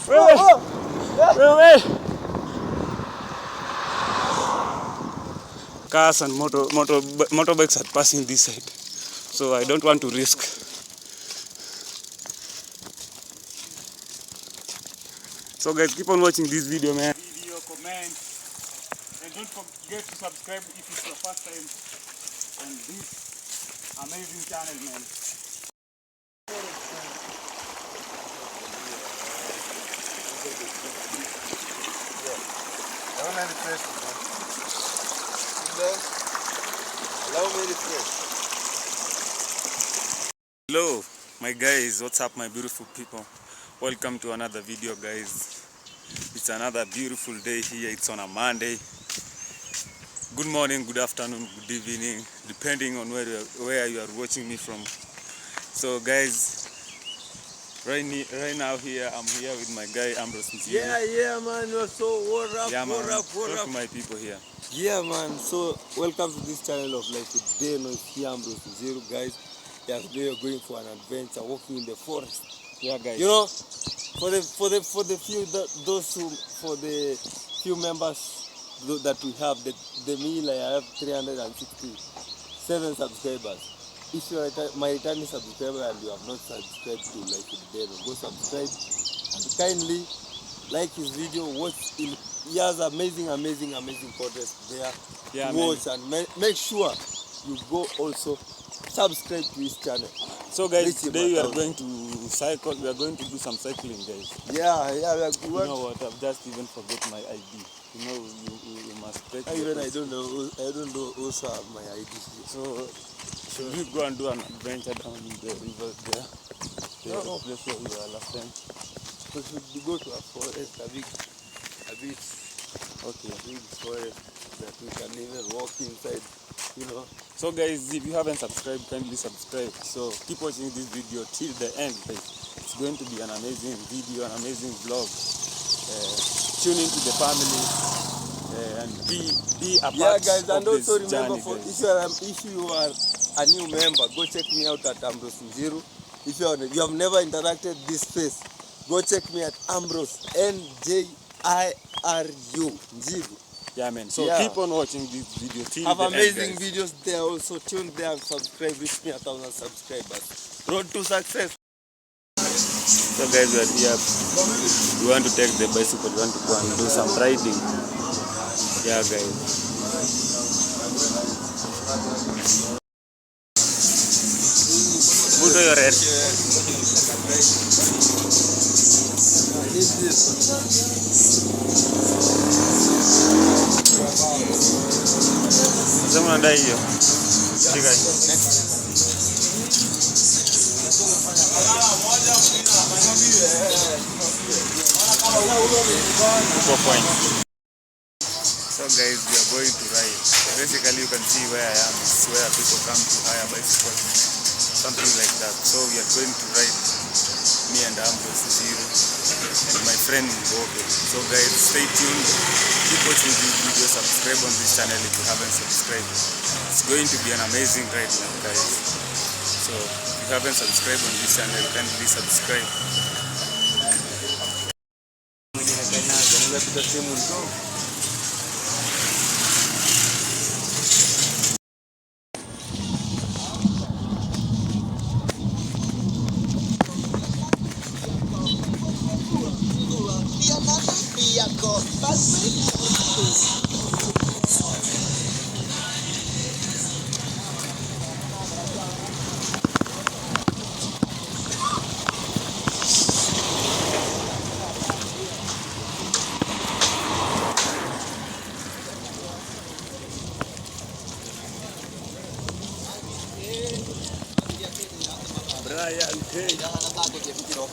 Wewe. Cars and motorbikes are passing this side, so I don't want to risk. So guys, keep on watching this video, man. Video, comment, and don't forget to subscribe if it's your first time on this amazing channel, man. Hello my guys, what's up my beautiful people? Welcome to another video, guys. It's another beautiful day here. It's on a Monday. Good morning, good afternoon, good evening, depending on where you are watching me from. So guys, right now here I'm here with my guy Ambrose Nziru. Yeah man, so what up, yeah, man. What up? To my people here. Yeah man, so welcome to this channel of Life Today. No, it's here Ambrose Nziru, guys. Yeah, today we're going for an adventure, walking in the forest. Yeah guys. You know, for the few members that we have, the meal I have 367 subscribers. If you are my returning subscriber and you have not subscribed to Life Today, go subscribe and kindly like his video. Watch he has amazing content there. Yeah, watch and make sure you go also subscribe to his channel. So guys, today we are going to cycle. We are going to do some cycling, guys. Yeah. You know what? I've just even forgot my ID. You know, you must take. Even I don't know also have my ID. So should we go and do an adventure down in the river there? No. Place where we were last time. So should we go to a forest, a bit. Okay. A big forest that we can even walk inside. You know. So guys, if you haven't subscribed, kindly subscribe. So keep watching this video till the end, guys. It's going to be an amazing video, an amazing vlog. Tune into the family and be a part guys, of and also this remember, journey, if you are a new member, go check me out at Ambrose Nziru. If you have never interacted this space, go check me at Ambrose Njiru Nziru. Yeah, man. So keep on watching this video till have the end, amazing guys. videos there. Also tune there and subscribe. Reach me 1,000 subscribers. Road to success. So guys, we are here. We want to take the bicycle. We want to go and do some riding. Yeah, guys. Put your head. Sema ndai hiyo. Shika hiyo. So guys, we are going to ride. Basically you can see where I am. It's where people come to hire bicycles. Something like that. So we are going to ride. Me and Ambrose Nziru and my friend Mbobe. So guys, stay tuned. Keep watching this video. Subscribe on this channel if you haven't subscribed. It's going to be an amazing ride, guys. So if you haven't subscribed on this channel, kindly subscribe. Brian K. Jangan natakot ya, Pitiro.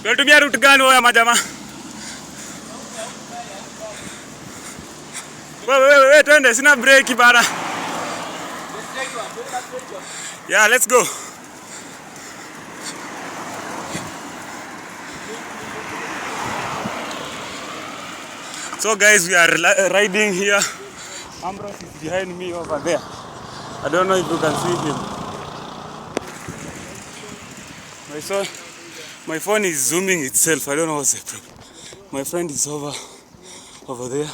Tunatumia route gani wewe majamaa? Wewe twende, sina break bana. Yeah, let's go. So guys, we are riding here. Ambrose is behind me over there. I don't know if you can see him. My phone is zooming itself. I don't know what's the problem. My friend is over there.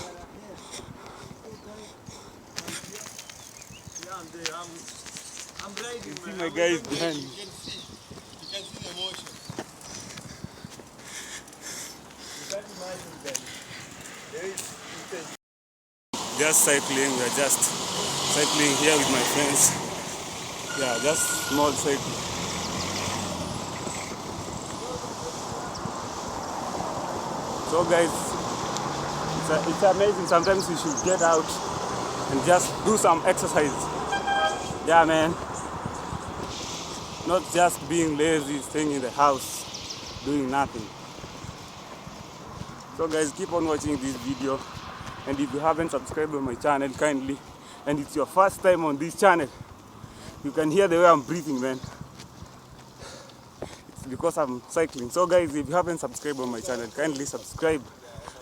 I'm riding. You see my guy is behind me. You can see the motion. You can't imagine that. There is Just cycling. We are just cycling here with my friends. Yeah, just small cycling. So guys, it's amazing. Sometimes we should get out and just do some exercise. Yeah, man. Not just being lazy, staying in the house, doing nothing. So guys, keep on watching this video. And if you haven't subscribed to my channel, kindly, and it's your first time on this channel, you can hear the way I'm breathing, man. It's because I'm cycling. So guys, if you haven't subscribed on my channel, kindly subscribe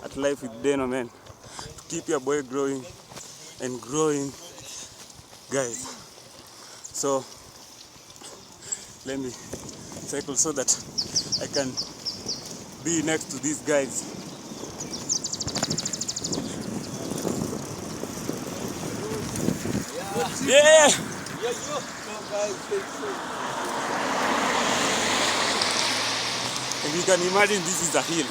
at Life with Deno, man. Keep your boy growing and growing, guys. So let me cycle so that I can be next to these guys. Yeah! So guys, And you can imagine this is a hill.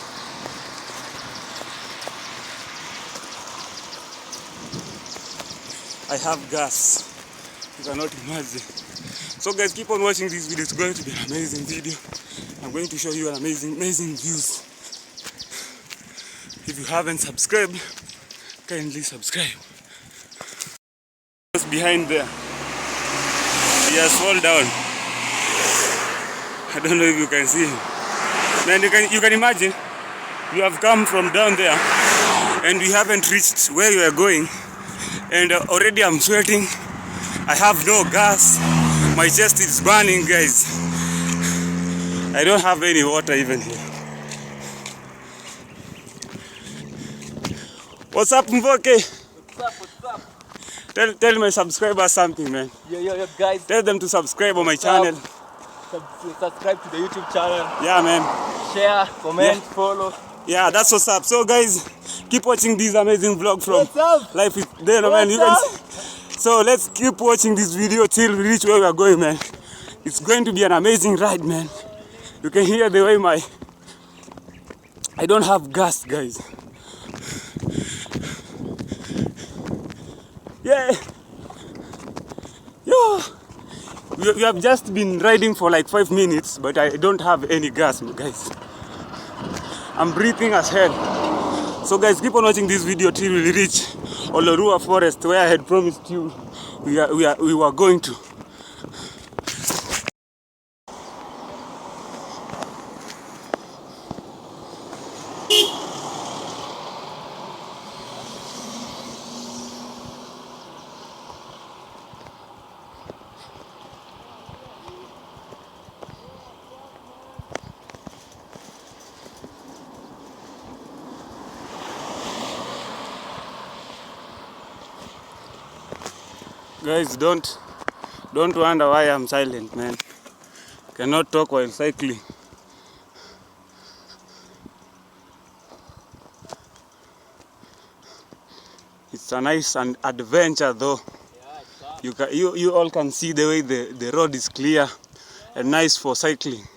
I have gas. You cannot imagine. So guys, keep on watching this video. It's going to be an amazing video. I'm going to show you an amazing views. If you haven't subscribed, kindly subscribe. Just behind there, he has fallen down. I don't know if you can see him. Man, you can imagine, you have come from down there and we haven't reached where you are going, and already I'm sweating. I have no gas. My chest is burning, guys. I don't have any water even here. What's up, Mvoke? what's up? Tell my subscribers something, man. Yo, guys. Tell them to subscribe on my channel. Subscribe to the YouTube channel. Yeah, man. Share, comment, Yeah. follow. Yeah, that's what's up. So guys, keep watching this amazing vlog from What's up? Life with Deno, man. You can so let's keep watching this video till we reach where we are going, man. It's going to be an amazing ride, man. You can hear the way I don't have gas, guys. Yeah. Yo. We have just been riding for like 5 minutes, but I don't have any gas, guys. I'm breathing as hell. So guys, keep on watching this video till we reach Olorua Forest, where I had promised you we were going to. Guys, don't wonder why I'm silent, man. Cannot talk while cycling. It's a nice adventure, though. You all can see the way the road is clear and nice for cycling.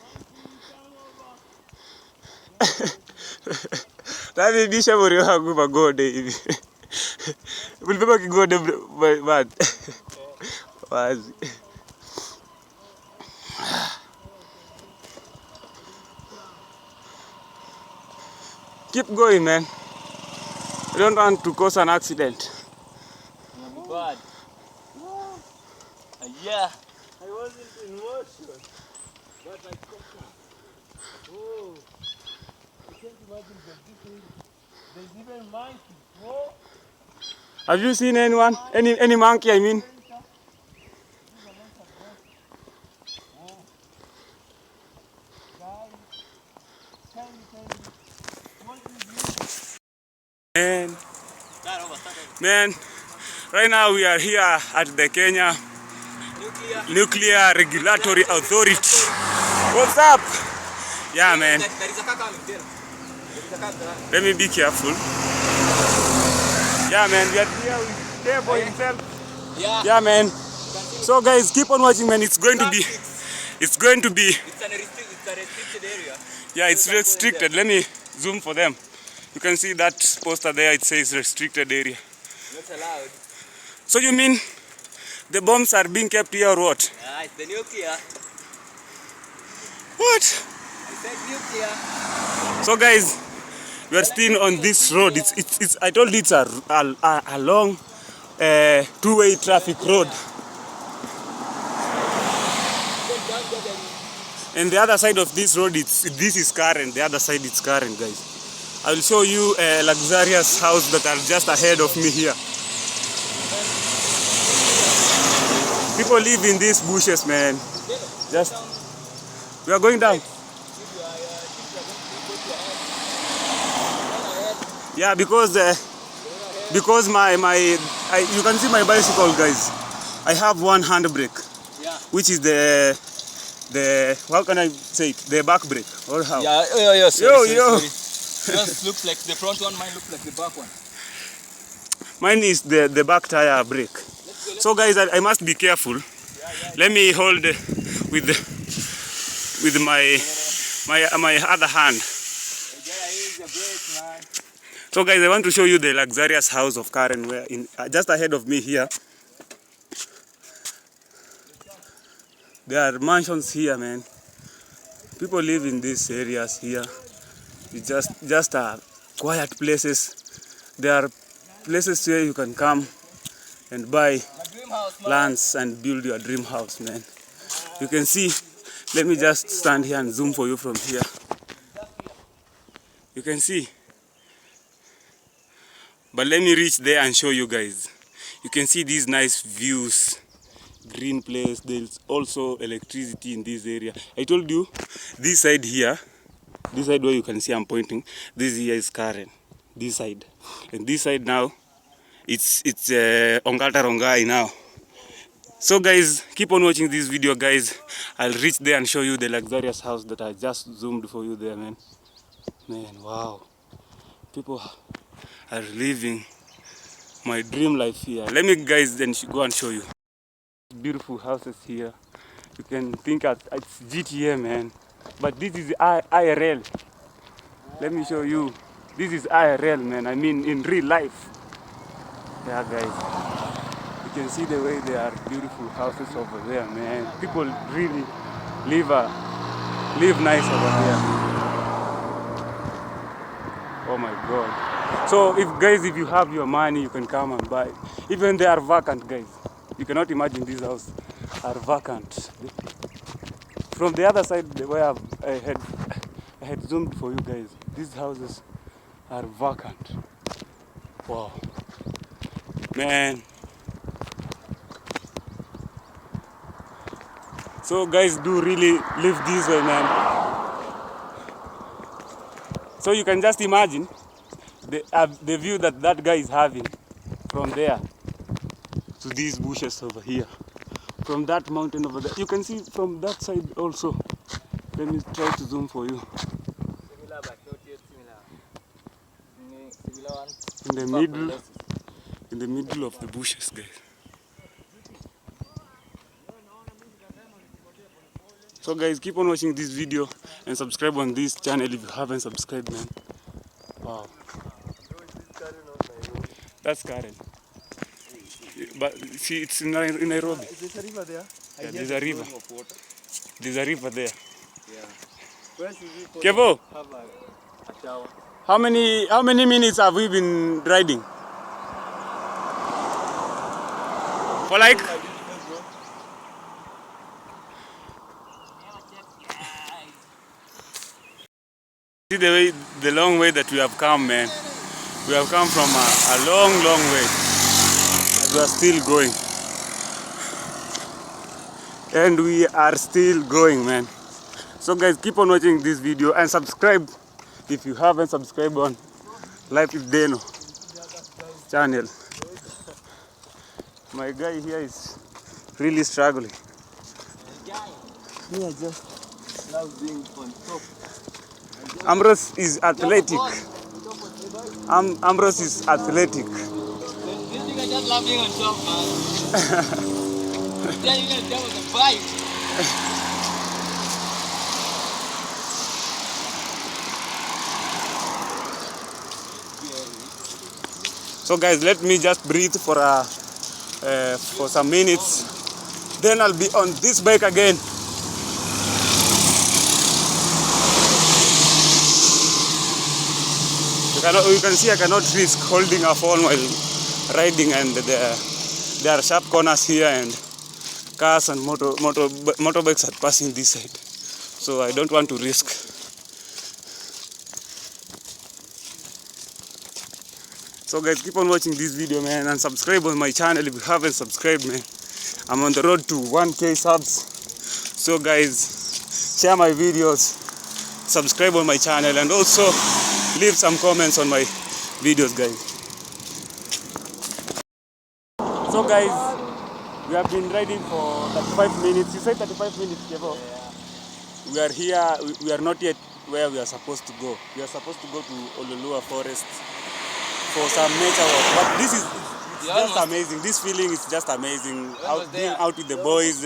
Tadi disha bori wangu magode hivi. Ulibeba kigode bad. Wazi. Keep going, man. You don't want to cause an accident. Bad. Yeah. I wasn't in motion, but I could. Oh. can't imagine that this area. There's even monkeys. Whoa. Have you seen anyone? Any monkey, I mean? Man, right now we are here at the Kenya Nuclear Regulatory Authority. What's up? Yeah, man. Let me be careful. Yeah, man, we are here with Devo himself. Yeah, man. So guys, keep on watching, man. It's going to be. It's a restricted area. Yeah, it's restricted. Let me zoom for them. You can see that poster there. It says restricted area. Not allowed. So you mean the bombs are being kept here or what? It's the nuclear. What? I said nuclear. So guys, we are still on this road. It's I told you it's a long two-way traffic road. And the other side of this road, this is current. The other side is current, guys. I will show you a luxurious house that are just ahead of me here. People live in these bushes, man. We are going down. Yeah, because you can see my bicycle, guys. I have one handbrake, which is the how can I say it? The back brake or how? Yeah. Sorry. Yours looks like the front one. Mine looks like the back one. Mine is the back tire brake. So guys, I must be careful. Let me hold with my other hand. So guys, I want to show you the luxurious house of Karen, where just ahead of me here. There are mansions here, man. People live in these areas here. It's just quiet places. There are places where you can come and buy lands and build your dream house, man. You can see. Let me just stand here and zoom for you from here. You can see. But let me reach there and show you guys. You can see these nice views. Green place. There's also electricity in this area. I told you, this side here, this side where you can see I'm pointing, this here is Karen. This side. And this side now, it's Ongata Rongai now. So guys, keep on watching this video, guys. I'll reach there and show you the luxurious house that I just zoomed for you there, man. Man, wow. People are living my dream life here. Let me guys then go and show you. Beautiful houses here. You can think it's GTA, man. But this is IRL. Let me show you. This is IRL, man. I mean in real life. Yeah, guys. You can see the way they are beautiful houses over there, man. People really live nice over there. Oh my God. So if you have your money, you can come and buy. Even they are vacant, guys. You cannot imagine these houses are vacant. From the other side where I had zoomed for you guys, these houses are vacant. Wow. Man. So guys, do really live this way, man. So you can just imagine the view that guy is having from there to these bushes over here. From that mountain over there. You can see from that side also. Let me try to zoom for you. Similar but not yet similar. Similar one. In the middle of the bushes, guys. So guys, keep on watching this video and subscribe on this channel if you haven't subscribed, man. Wow. That's Karen. But see, it's in Nairobi. There's a river there. Yeah, there's a river. There's a river there. Yeah. Where should we Kevo, have a shower? how many minutes have we been riding? For like? see the long way that we have come, man. We have come from a long way, and we are still going. And we are still going, man. So guys, keep on watching this video and subscribe if you haven't subscribed on Life with Deno channel. My guy here is really struggling. Me, I just love being on top. Ambrose is athletic. Ambrose is athletic. This nigga just love being on top, man. Then you can tell with the vibe. So guys, let me just breathe for some minutes. Then I'll be on this bike again. You can see I cannot risk holding a phone while riding, and there are sharp corners here and cars and motorbikes are passing this side. So I don't want to risk. So guys, keep on watching this video, man, and subscribe on my channel if you haven't subscribed, man. I'm on the road to 1K subs. So guys, share my videos, subscribe on my channel, and also leave some comments on my videos, guys. So guys, we have been riding for 35 minutes. You said 35 minutes, Kevo? Yeah. We are here, we are not yet where we are supposed to go. We are supposed to go to Ololua Forest for some nature walk. But this is just amazing. This feeling is just amazing. Being out with the boys,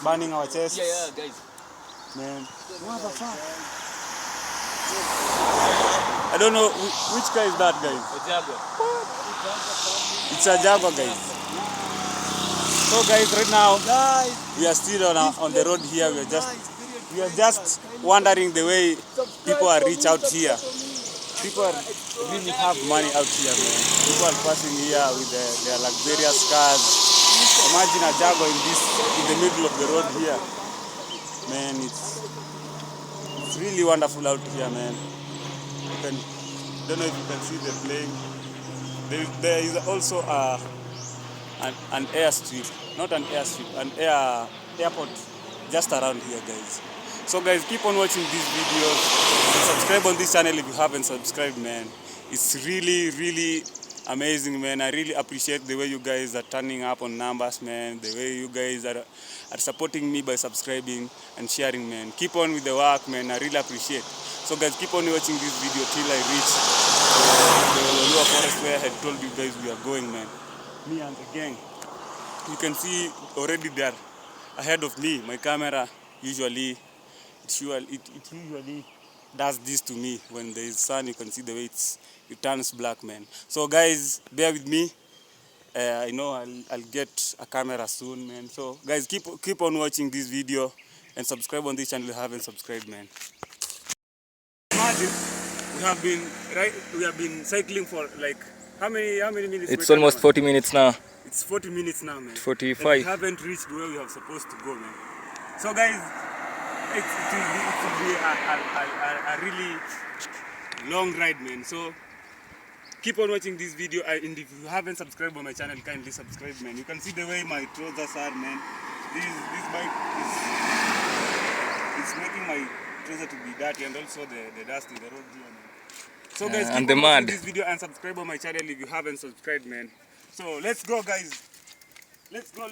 burning our chests. Yeah, guys. Man, what the fuck? I don't know which car is that, guys. A Jaguar. It's a Jaguar, guys. So guys, right now we are still on the road here. We are just wondering the way people are rich out here. People really have money out here, man. People are passing here with their luxurious cars. Imagine a Jaguar in the middle of the road here. Man, it's really wonderful out here, man. Don't know if you can see the plane. There is also an airstrip, not an airstrip, an airport just around here, guys. So guys, keep on watching these videos. Subscribe on this channel if you haven't subscribed, man. It's really amazing, man. I really appreciate the way you guys are turning up on numbers, man. The way you guys are supporting me by subscribing and sharing, man. Keep on with the work, man. I really appreciate. So guys, keep on watching this video till I reach the Ololua Forest where I had told you guys we are going, man. Me and the gang. You can see already there ahead of me. My camera usually does this to me. When there is sun, you can see the way it turns black, man. So guys, bear with me. I know I'll get a camera soon, man. So guys, keep on watching this video and subscribe on this channel if you haven't subscribed, man. Imagine we have been cycling for like how many minutes? It's almost 40 minutes now. It's 40 minutes now, man. 45. And we haven't reached where we are supposed to go, man. So guys, it will be a really long ride, man. So keep on watching this video, and if you haven't subscribed on my channel, kindly subscribe, man. You can see the way my trousers are, man. This bike is making my trousers to be dirty, and also the dust in the road here, man. So guys, and keep the on watching mud. this video and subscribe on my channel if you haven't subscribed, man. So let's go, guys. Let's go.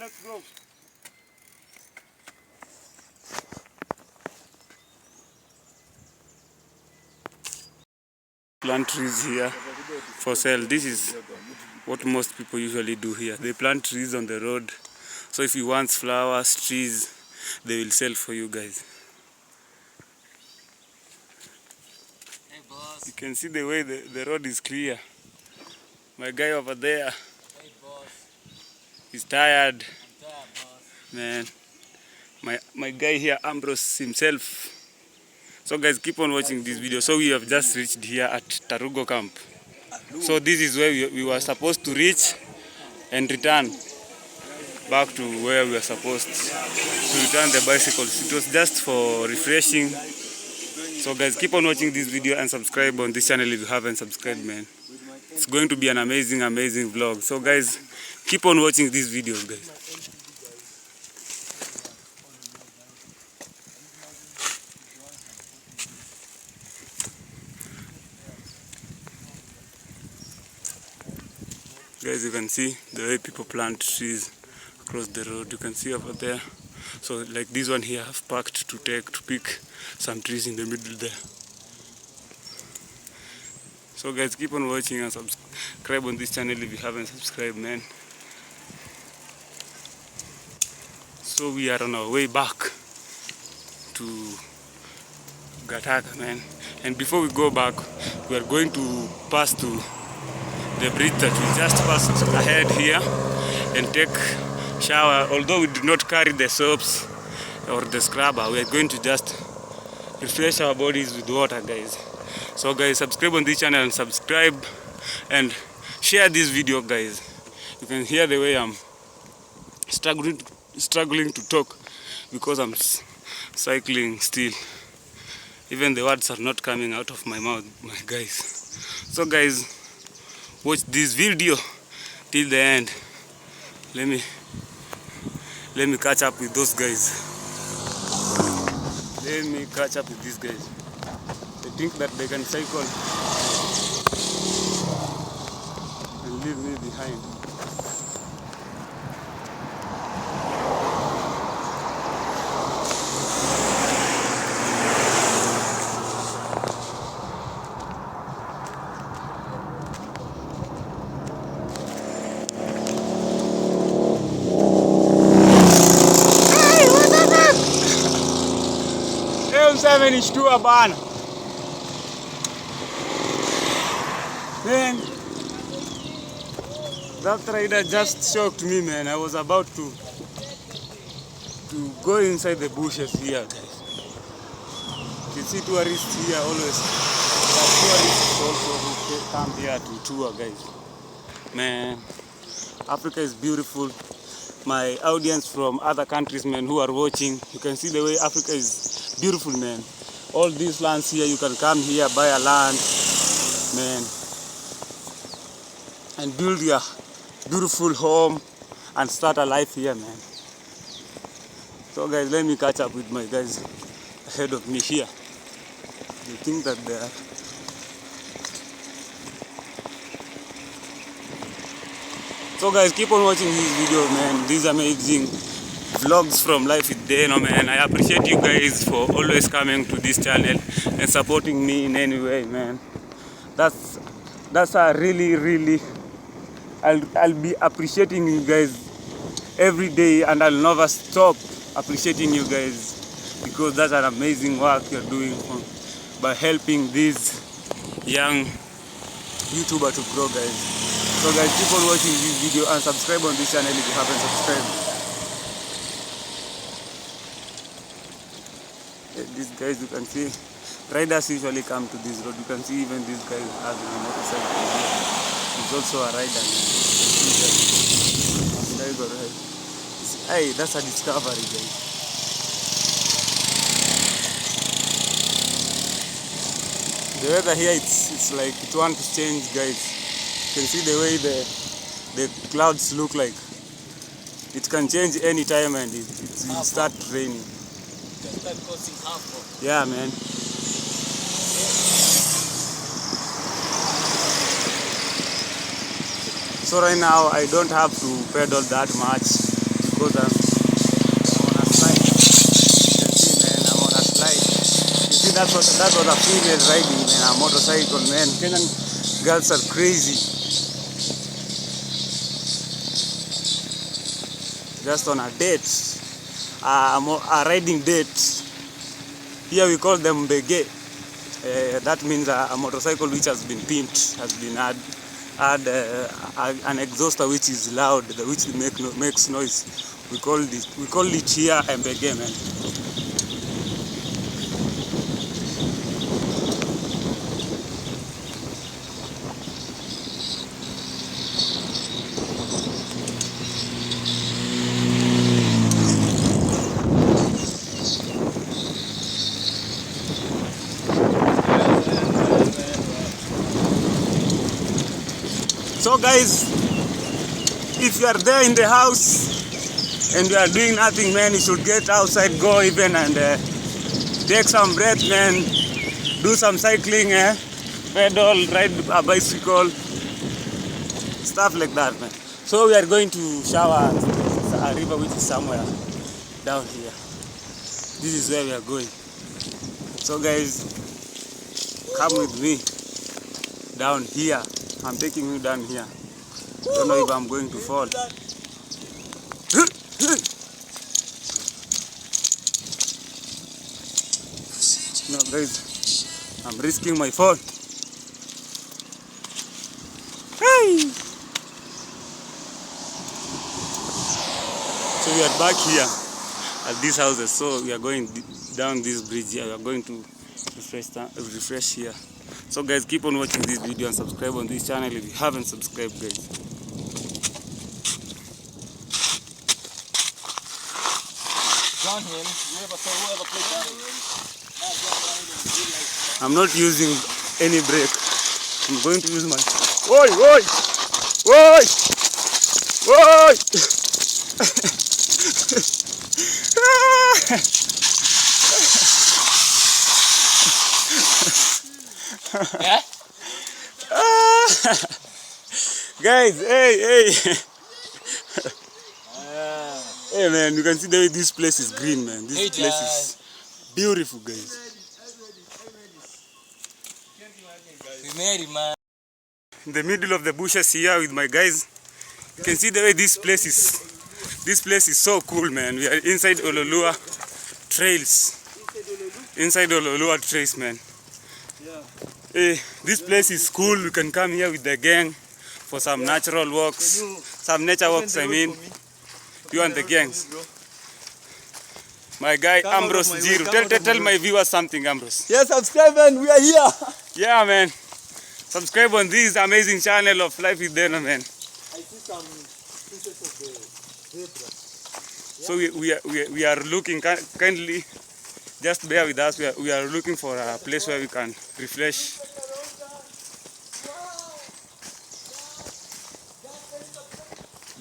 Plant trees here for sale. This is what most people usually do here. They plant trees on the road. So if you want flowers, trees, they will sell for you guys. Hey, boss. You can see the way the road is clear. My guy over there, Hey, boss. he's tired. I'm tired, boss. Man, my guy here, Ambrose himself. So guys, keep on watching this video. So we have just reached here at Tarugo camp. So this is where we were supposed to reach and return back to where we were supposed to return the bicycles. It was just for refreshing. So guys, keep on watching this video and subscribe on this channel if you haven't subscribed, man. It's going to be an amazing vlog. So guys, keep on watching these videos, guys. Guys, you can see the way people plant trees across the road. You can see over there. So like this one here, I've parked to pick some trees in the middle there. So guys, keep on watching and subscribe on this channel if you haven't subscribed, man. So we are on our way back to Gataka, man. And before we go back, we are going to pass to the bridge that we just passed ahead here and take shower. Although we do not carry the soaps or the scrubber, we are going to just refresh our bodies with water, guys. So guys, subscribe on this channel and subscribe and share this video, guys. You can hear the way I'm struggling to talk because I'm cycling still. Even the words are not coming out of my mouth, my guys. So guys, watch this video till the end. Let me catch up with those guys. Let me catch up with these guys. They think that they can cycle and leave me behind. Amenishtua bana. Man, that rider just shocked me, man. I was about to go inside the bushes here, guys. You see tourists here always. There are tourists also who come here to tour, guys. Man, Africa is beautiful. My audience from other countries, man, who are watching, you can see the way Africa is beautiful, man. All these lands here, you can come here, buy a land, man, and build your beautiful home and start a life here, man. So guys, let me catch up with my guys ahead of me here. You think that they are... So guys, keep on watching this video, man. These amazing vlogs from Life with Deno, man. I appreciate you guys for always coming to this channel and supporting me in any way, man. That's a really I'll be appreciating you guys every day, and I'll never stop appreciating you guys because that's an amazing work you're doing by helping this young YouTuber to grow, guys. So guys, keep on watching this video and subscribe on this channel if you haven't subscribed. These guys, you can see, riders usually come to this road. You can see even this guy has a motorcycle. He's also a rider. Hey, that's a discovery, guys. The weather here, it's like it wants to change, guys. You can see the way the clouds look like. It can change any time and it will start raining. Yeah, man. So right now I don't have to pedal that much because I'm on a slide. You can see, man, I'm on a slide. You see, that's what a female riding, man, a motorcycle, man. Kenyan girls are crazy. Just on a date, a riding date. Here we call them bege. That means a motorcycle which has been pimped, has been add an exhauster which is loud, which makes noise. We call it here mbege, man. So guys, if you are there in the house and you are doing nothing, man, you should get outside, go even and take some breath, man. Do some cycling, pedal, ride a bicycle, stuff like that, man. So we are going to shower at a river which is somewhere down here. This is where we are going. So guys, come with me down here. I'm taking you down here. Don't know if I'm going to fall. No guys, I'm risking my fall. Hey! So we are back here at these houses. So we are going down this bridge here. We are going to refresh here. So guys, keep on watching this video and subscribe on this channel if you haven't subscribed, guys. Downhill, whoever played downhill. I'm not using any brake. I'm going to use my... Oi! Oi! Oi! Oi! Yeah? Guys, hey! Hey man, you can see the way this place is green, man. This place is beautiful, guys. We married, man. In the middle of the bushes here with my guys. You can see the way this place is. This place is so cool, man. We are inside Ololua Trails. Inside Ololua Trails, man. Hey, this place is cool. You can come here with the gang for some natural walks. Some nature walks, I mean. You and the gangs. My guy Ambrose Zero. Tell my viewers something, Ambrose. Yeah, subscribe and we are here. Yeah, man. Subscribe on this amazing channel of Life with Deno, man. I see some pieces of the zebra. So we are looking, kindly, just bear with us. We are looking for a place where we can refresh.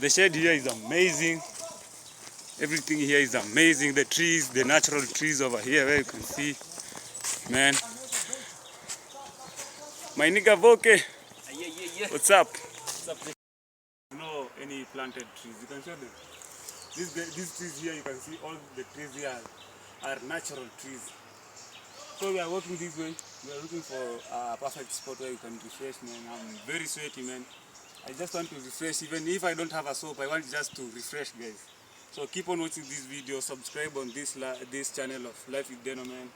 The shade here is amazing. Everything here is amazing. The trees, the natural trees over here, where you can see, man. My nigga Voke, Yeah. what's up? No, any planted trees. You can show them. These trees here, you can see all the trees here are natural trees. So we are walking this way. We are looking for a perfect spot where you can refresh, man. I'm very sweaty, man. I just want to refresh. Even if I don't have a soap, I want just to refresh, guys. So keep on watching this video. Subscribe on this channel of Life with Deno, man.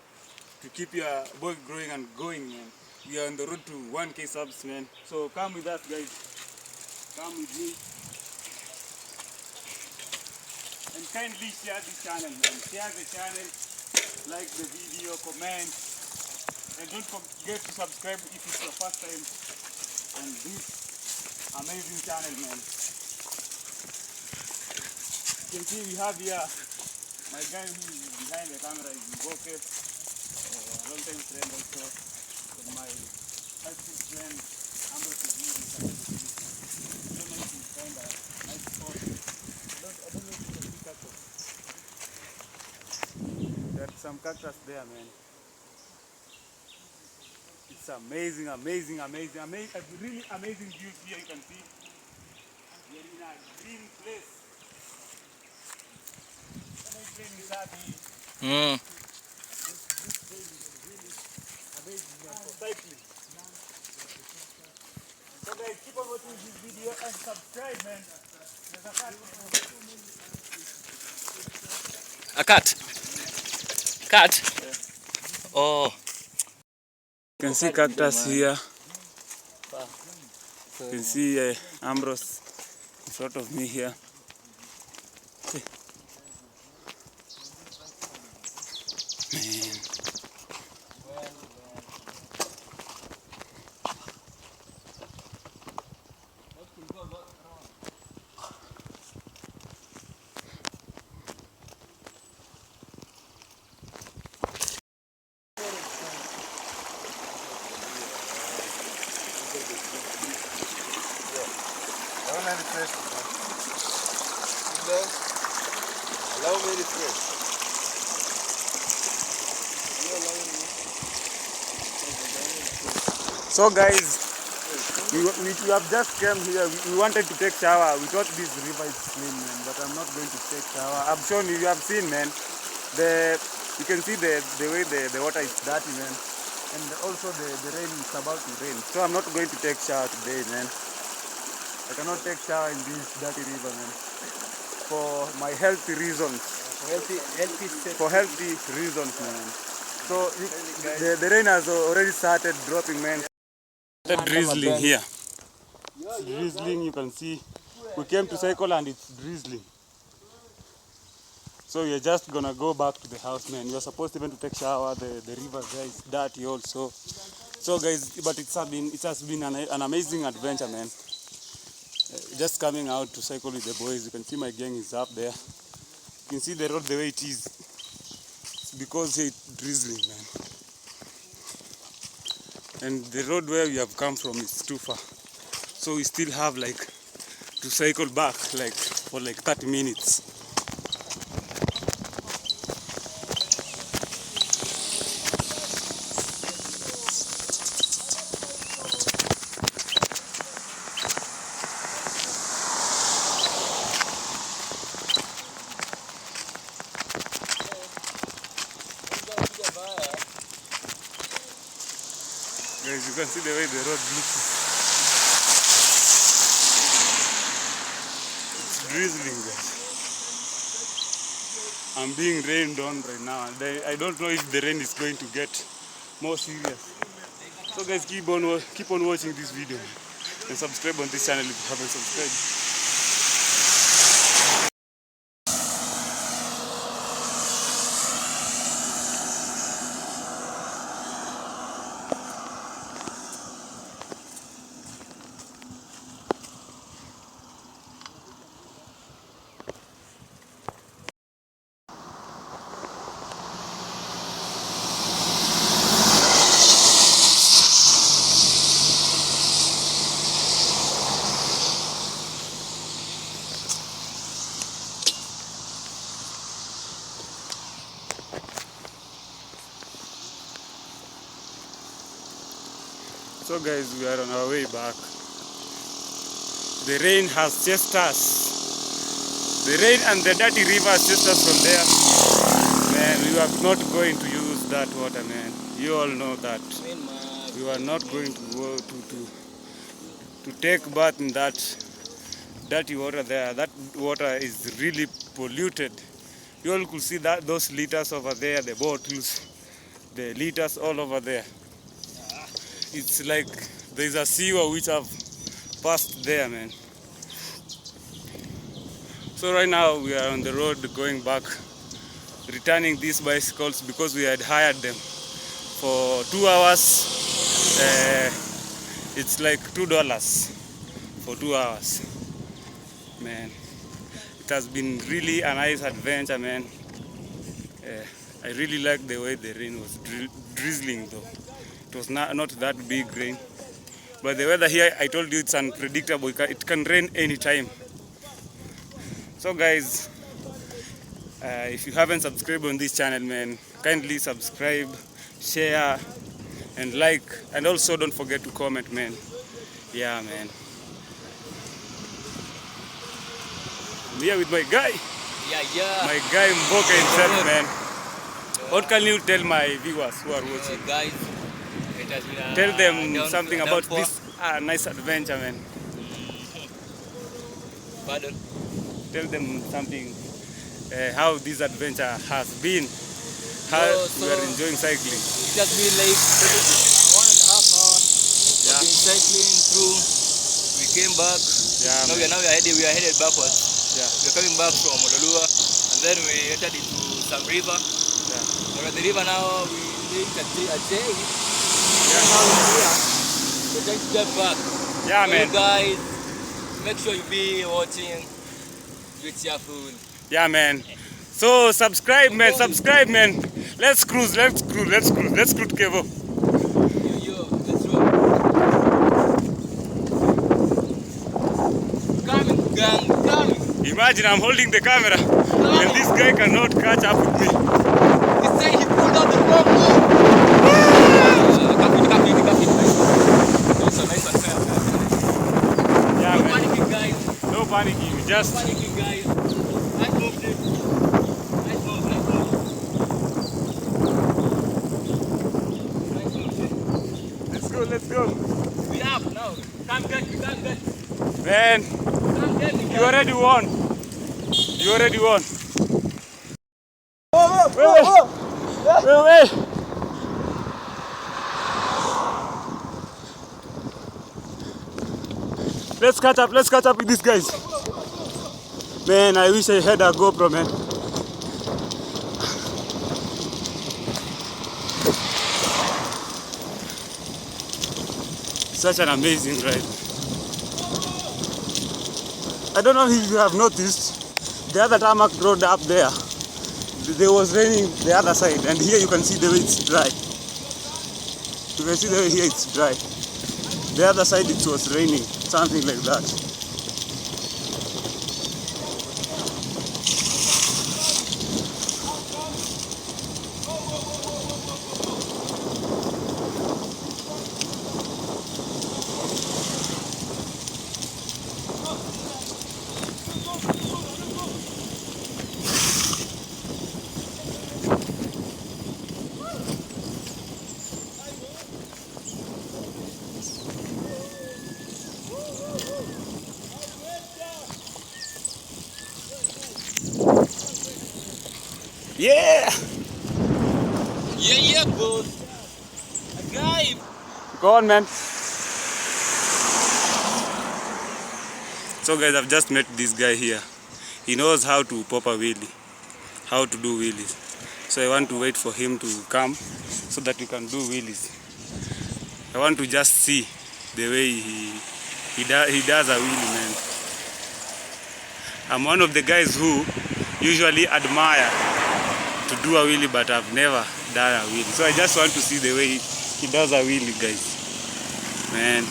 To keep your boy growing and going, man. We are on the road to 1K subs, man. So come with us, guys. Come with me. And kindly share this channel, man. Share the channel, like the video, comment. And don't forget to subscribe if it's your first time on this amazing channel, man. You can see we have here my guy who is behind the camera is Mboke, a long time friend also. So my high school friend Ambrose is here. I don't know if you find a nice spot. I don't know if you can see cactus. There are some cactus there, man. It's amazing, really amazing views here. You can see we are in a green place. Mm. Cycling. So guys, keep on watching this video and subscribe, man. There's a cat. A cat. Cat? Yeah. Oh. You can see cactus here. You can see Ambrose in front of me here. See. Man. refresh. Allow me refresh. You allow me. So guys, we have just came here. We wanted to take shower. We thought this river is clean, man, but I'm not going to take shower. I'm sure you have seen, man. You can see the way the water is dirty, man, and also the rain is about to rain. So I'm not going to take shower today, man. I cannot take shower in this dirty river, man, for my healthy reasons. For healthy reasons, man. So the rain has already started dropping, man. Started drizzling here. It's drizzling, you can see. We came to cycle and it's drizzling. So we're just gonna go back to the house, man. We're supposed even to take shower. The river there is dirty also. So guys, but it has been an amazing adventure, man. Just coming out to cycle with the boys. You can see my gang is up there. You can see the road the way it is. It's because it's drizzling, man. And the road where we have come from is too far. So we still have like to cycle back like for like 30 minutes. Guys, you can see the way the road looks. It's drizzling, guys. I'm being rained on right now, and I don't know if the rain is going to get more serious. So guys, keep on watching this video and subscribe on this channel if you haven't subscribed. So guys, we are on our way back. The rain has chased us. The rain and the dirty river has chased us from there. Man, we are not going to use that water, man. You all know that. We are not going to go to take bath in that dirty water there. That water is really polluted. You all could see that those liters over there, the bottles, the liters all over there. It's like there's a sewer which have passed there, man. So right now we are on the road going back, returning these bicycles because we had hired them for 2 hours. It's like $2 for 2 hours, man. It has been really a nice adventure, man. I really like the way the rain was drizzling though. It was not that big rain, but the weather here, I told you, it's unpredictable. It can rain anytime. So guys, if you haven't subscribed on this channel, man, kindly subscribe, share and like, and also don't forget to comment, man. Yeah, man. I'm here with my guy. Yeah. My guy Mboka himself, man. What can you tell my viewers who are watching? Guys, Tell them something about this nice adventure, man. Pardon? Tell them something, how this adventure has been, how we are enjoying cycling. It has been like 1.5 hours. Yeah. We've been cycling through. We came back. Yeah, Now we are headed backwards. Yeah. We are coming back from Ololua, and then we entered into some river. Yeah. We're at the river now. We think a day. Yeah. Now we're here. We're trying to get back. Yeah, So man. you guys, make sure you be watching. Be cheerful. Yeah, man. So subscribe, man. Subscribe, man. Let's cruise. Let's cruise to Kevo. Yo, let's roll. Coming. gang, coming. Imagine I'm holding the camera and this guy cannot catch up with me. He said he pulled out the wrong move. Copy. Nice one, fair. Yeah, No man. panicking, guys. No panicking. We No just panicking, guys. Nice move, dude. Nice move. Nice move, dude. let's go. We up now. Can't get me. Man, Can't get me. you already won. Wait. Let's catch up with these guys. Man, I wish I had a GoPro, man. Such an amazing ride. I don't know if you have noticed, the other tarmac road up there was raining the other side, and here you can see the way it's dry. You can see the way here it's dry. The other side it was raining, something like that. Yeah! Yeah, boss. A guy. Go on, man. So guys, I've just met this guy here. He knows how to pop a wheelie, how to do wheelies. So I want to wait for him to come so that we can do wheelies. I want to just see the way he does a wheelie, man. I'm one of the guys who usually admire to do a wheelie, but I've never done a wheelie. So I just want to see the way he does a wheelie, guys. Man.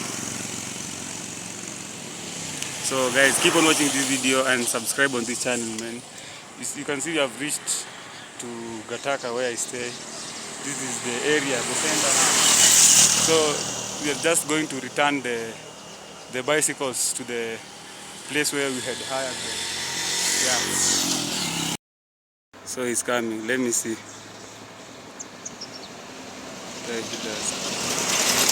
So guys, keep on watching this video and subscribe on this channel, man. You can see we have reached to Gataka where I stay. This is the area, the center now. So we are just going to return the bicycles to the place where we had hired them. Yeah. So he's coming. Let me see. There he does.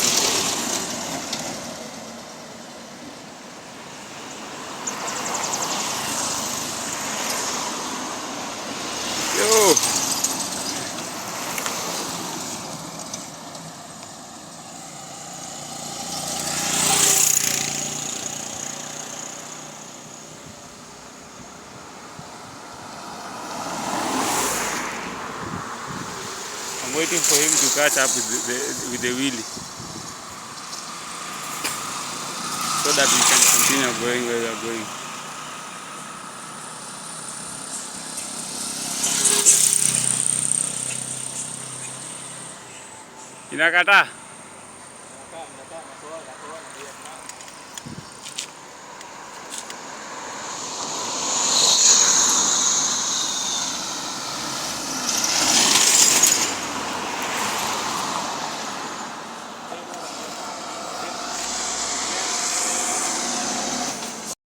Yo! I'm waiting for him to catch up with the wheelie so that we can continue going where we are going. Inakata.